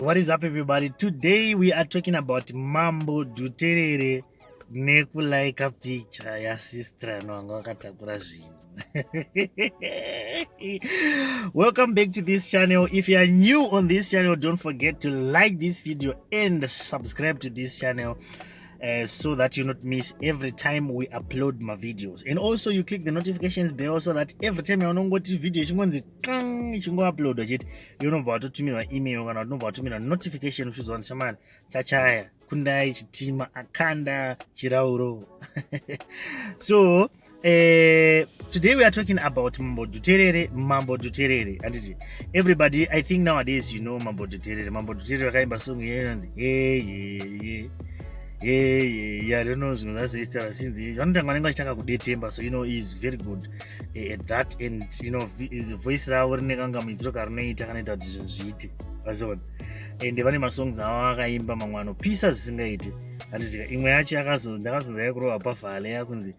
What is up, everybody? Today we are talking about Mambo Dhuterere ne kuLiker picture ya sister wanga wakatakura zvinhu. Welcome back to this channel. If you are new on this channel, don't forget to like this video and subscribe to this channel. So that you not miss every time we upload my videos, and also you click the notifications bell so that every time you want to video chingonzi chingo upload chete unobva watotumirwa email kana unobva watotumirwa notification uchiziva shamani chachaya kundai chitima akanda chirauro. So today we are talking about Mambo Dhuterere. And everybody, I think nowadays you know Mambo Dhuterere. Mambo Dhuterere wakaimba song yenonzi I don't know since kudetemba, so he's very good at that, and his voice rao rinekanga muitiro karinoita kanoita kuti zvinhu zviite vaziona, and vane masongs avo akaimba mamwe anopisa zvisingaiti. Handizika imwe yacho ndakazonzwa kurova pavhale yakunzi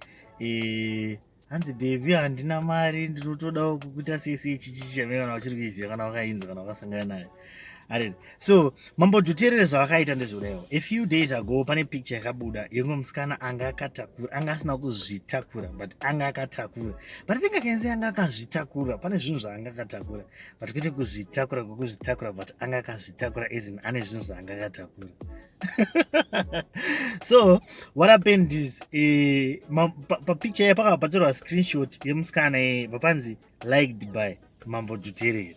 hanzi bebi handina mari ndinotodawo kukuita sese chichichame kana uchiri kuiziva kana wakainza kana wakasangana naye. So Mambo Dhuterere zvavakaita ndezvorevo. A few days ago pane picture yakabuda yemwe musikana anga akatakura, anga asina kuzvitakura but anga akatakura, but I think I can say anga akazvitakura. Pane zvinhu zvaanga akatakura but kwete kuzvitakura but anga akazvitakura as in ane zvinhu zvaanga akatakura. So what happened is papicture iya pakabva patorwa screenshot yemusikana papanzi liked by Mambo Dhuterere.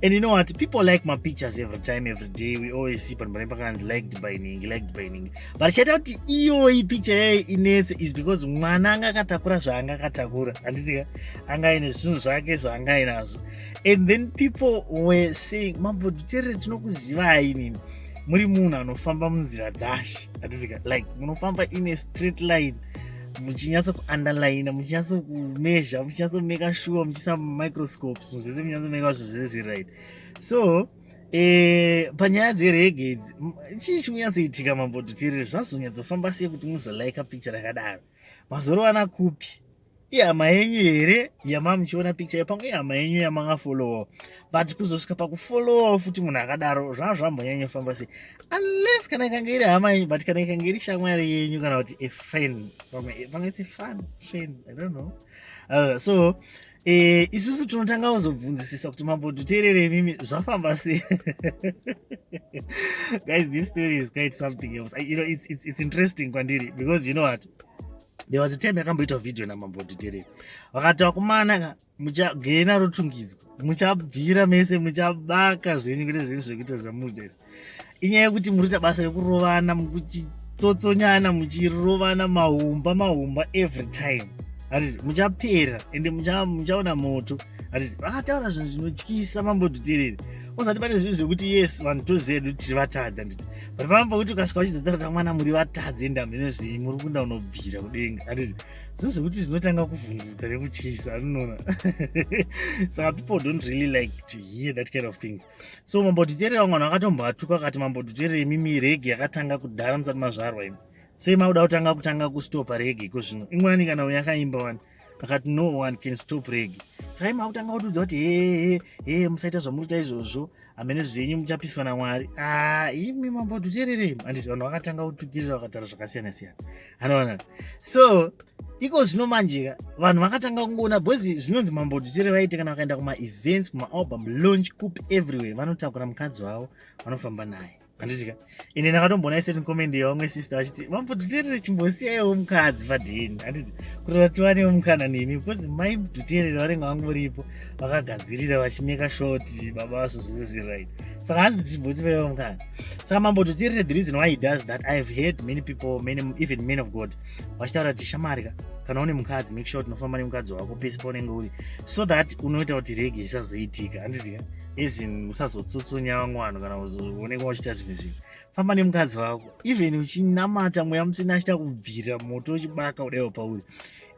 And you know what, people like my pictures every day. We always see pan's liked by Ningi. But shout out to iyo picture inets is because mwana anga akatakura zvaanga akatakura, handizika anga ine zvinhu zvake zvaanga inazvo. And then people were saying Mambo Dhuterere tinokuzivai nini muri munhu anofamba munzira dzashe, handizika like munofamba in a straight line muchinyatso kuunderline, muchinyatso kumeasure, muchinyatso make sure muchisa microscope, zvinhu zvese muchinyatso make sure zvese right. So panyaya dzerege idzi chii chikunyatsoitika Mambo Dhuterere zvazonyadzofamba sei kuti muzolike picture rakadaro? Mazorowana kupi? Ihama yenyu here yamamuchiona picture pamwe ihama yenyu yamangafollowa, but kuzosvika pakufollowa futi munhu akadaro zvambonyanya famba sei, unless kana ikanga iri hama yenyu, but kana ikanga iri shamwari yenyu kana kuti a fan, pamwe it's a fan, I don't know. So isusu tinotanga kuzobvunzisisa kuti Mambo Dhuterere mimi zvafamba sei. Guys, this story is quite something else. It's interesting kwandiri because you know what, there was a time yakamboita video naMambo Dhuterere vakati vakomana muchagena rotungidzwa, muchabvira mese, muchabaka zvenyu kuita zvinhu zvekuita zvamuita izvi. Inyaya yekuti murita basa rekurovana, muchitsotsonyana, muchirovana mahumba every time. Handiti muchapera ende muchaona moto. Handiti vakataura zvinhu zvinotyisa Mambo Dhuterere. Usati pane zvinhu zvekuti yes vanhu toziva kuti tiri vatadzi, handiti but pamamba kuti ukasvika uchizotaura mwana muri vatadzi endamhene zvenyu muri kunda unobvira kudenga, handiti zvinhu zvekuti zvinotanga kuvhundutsa nekutyisa, anoona. Saka people don't really like to hear that kind of things. So Mambo Dhuterere vamwe vanhu vakatombatuka vakati Mambo Dhuterere mimi rege yakatanga kudhara musati mazvarwa imi, sei mauda kutanga kustopa rege iko zvino? Imwani kana uyakaimba wani akati no one can stop rege. Saka mautanga kutudza kuti musaita zvamurita izvozvo, hamene zvenyu muchapiswa naMwari. Imi Mambo Dhuterere, handiti vanhu vakatanga kutukirira vakataura zvakasiyana siyana, anoona. So iko zvino manjeka vanhu vakatanga kungoona bhozi zvinonzi Mambo Dhuterere vaite kana vakaenda kuma-events, kuma-album launch, kupi everywhere vanotakura mukadzi wavo vanofamba naye, handitika. Ine ndakatomboona iseti komende yavamwe sister vachiti Mambo Dhuterere chimbosiyaiwo mukadzi padheni, handiti kuti tiwanewo mukana nemi, because mai Dhuterere vanenge vangoripo vakagadzirira vachimeka shoti baba vaso zvese zviri right. Saka hanzi tichimbotivaiwo mukana. Saka Mambo Dhuterere, the reason why he does that, I have heard many people, even men of God vachitaura kuti shamarika kana une mukadzi make sure unofamba nemukadzi wako pese paunenge uri, so that unoita kuti rege isazoitika, handitika as in usazotsotsonya vamwe vanhu kana unenge uchita zvinhu. Famba nemukadzi wako, even uchinamata mweya musina achita kubvira moto uchibaka kudaiwo pauri,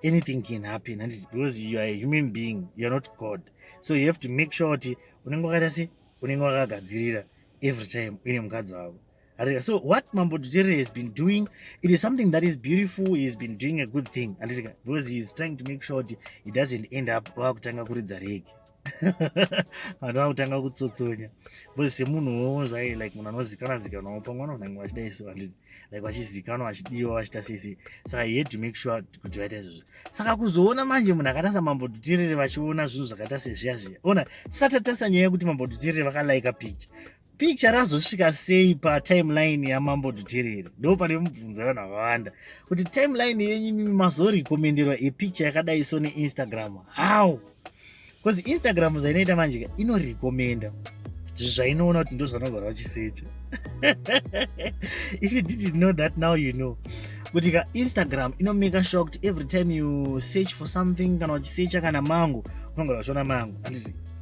anything can happen, handiti, because you are a human being, you are not God. So you have to make sure kuti unenge wakaita sei, unenge wakagadzirira every time uine mukadzi wako. So what Mambo Dhuterere has been doing, it is something that is beautiful. He's been doing a good thing, because he is trying to make sure he doesn't end up wakutanga kuridza rege. vanhu vakutanga kutsotsonya because semunhuwo zvai like munhu anozikanwa pamwana unenge vachidai so handiti like vachizikanwa vachidiwa vachita sei. Saka he had to make sure kuti vaita izvozvo. Saka kuzoona manje munhu akaita saMambo Dhuterere vachiona zvinhu zvakaita sezviya ona tisati tatasa nyaya yekuti Mambo Dhuterere vakalaika picture razosvika sei patimeline yaMambo Dhuterere. Ndo pane mubvunzo vanhu vakawanda kuti timeline yenyu mazorekomenderwa epicture yakadai so neInstagram how, because Instagram zvainoita manje inorekomenda zvinhu zvainoona kuti ndo zvanogara vachisecha. If you didn't know that, now you know. Kuti ka Instagram make sure kuti every time you search for something kana uchisecha kana mango unogara uchiona mango.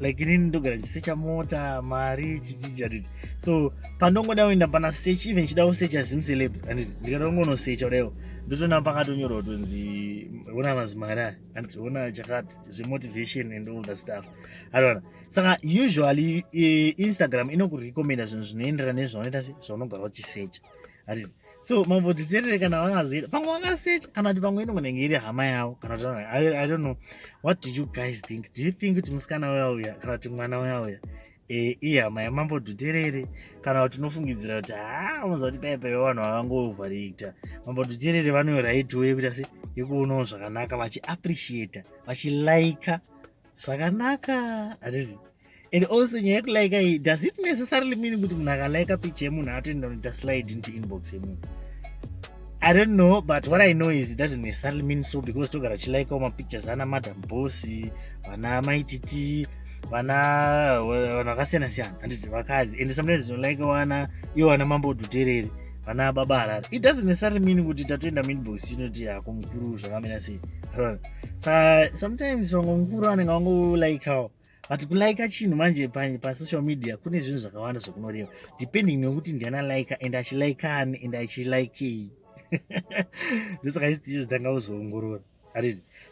Like inini ndogara ndichisecha mota mari chichichi handiti. So pandongoda kuenda pana search, even chida kusecha zimcelebs handiti ndikada kungonosecha kudaiwo ndotoona pakatonyorwa kutonzi ona mazimara handiti ona chakati zvemotivation and all that stuff. Haiona. Saka usually Instagram inokurekomenda zvinhu zvinoenderana nezvaunoita sei zvaunogara uchisecha handiti. So Mambo Dhuterere kana vakazoita pamwe vakasecha kana kuti pamwe inongonenge iri hama yavo kana kuti I don't know, what do you guys think? Do you think kuti musikana uyauya kana kuti mwana uyauya ihama yaMambo Dhuterere kana kuti unofungidzira kuti unozwa kuti paipai vanhu vakangoovhareacta? Mambo Dhuterere vane right way yekuita sei yekuonawo zvakanaka vachiappreciata vachilaika zvakanaka handiti. And also nyaya yekulaika, does it necessarily mean kuti munhu akalaika picture yemunhu atoenda kunoita slide into inbox yemunhu? I don't know, but what I know is it doesn't necessarily mean so, because togara chilaikawo mapictures ana Madam Boss, vana maititi, vana vakasiyana siyana handiti vakadzi, and sometimes don't wana iwo vana Mambo Dhuterere vana baba harare. It doesn't necessarily mean kuti tatoenda minbox inoti kumukuru zvakamira sei. Saka sometimes vamwe mukuru vanenge vangolaikawo, but kulaika chinhu manje pasocial media kune zvinhu zvakawanda zvakunoreva depending nekuti ndiana laika and achilaikani and achilaikei. Ndosaka isi tichizitanga kuzoongorora.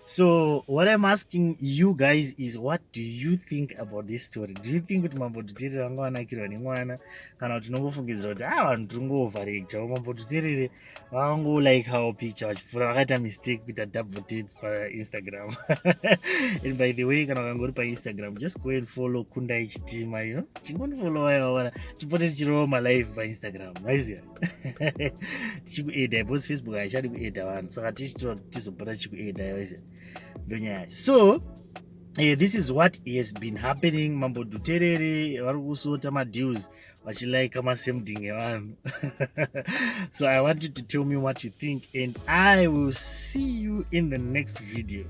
So what I'm asking you guys is, what do you think about this story? Do you think kuti Mambo Dhuterere vanga vanakirwa nemwana kana kuti unongofungidzira kuti vanhu tiri ngoovhareacta Mambo Dhuterere vangolaikawo picture vachipfuura vakaita mistake kuita double tap paInstagram. And by the way, kana vakangori paInstagram, just go and follow Kundai Chitima, you know, chingondifollowa tipote tichirowa malive paInstagram, maiziya. Tichikueda because Facebook haichadi kueda vanhu, saka tizopota tichikueda. So this is what has been happening. Mambo Dhuterere vari kusota madeals vachilaika masemding evanhu. So I want you to tell me what you think, and I will see you in the next video.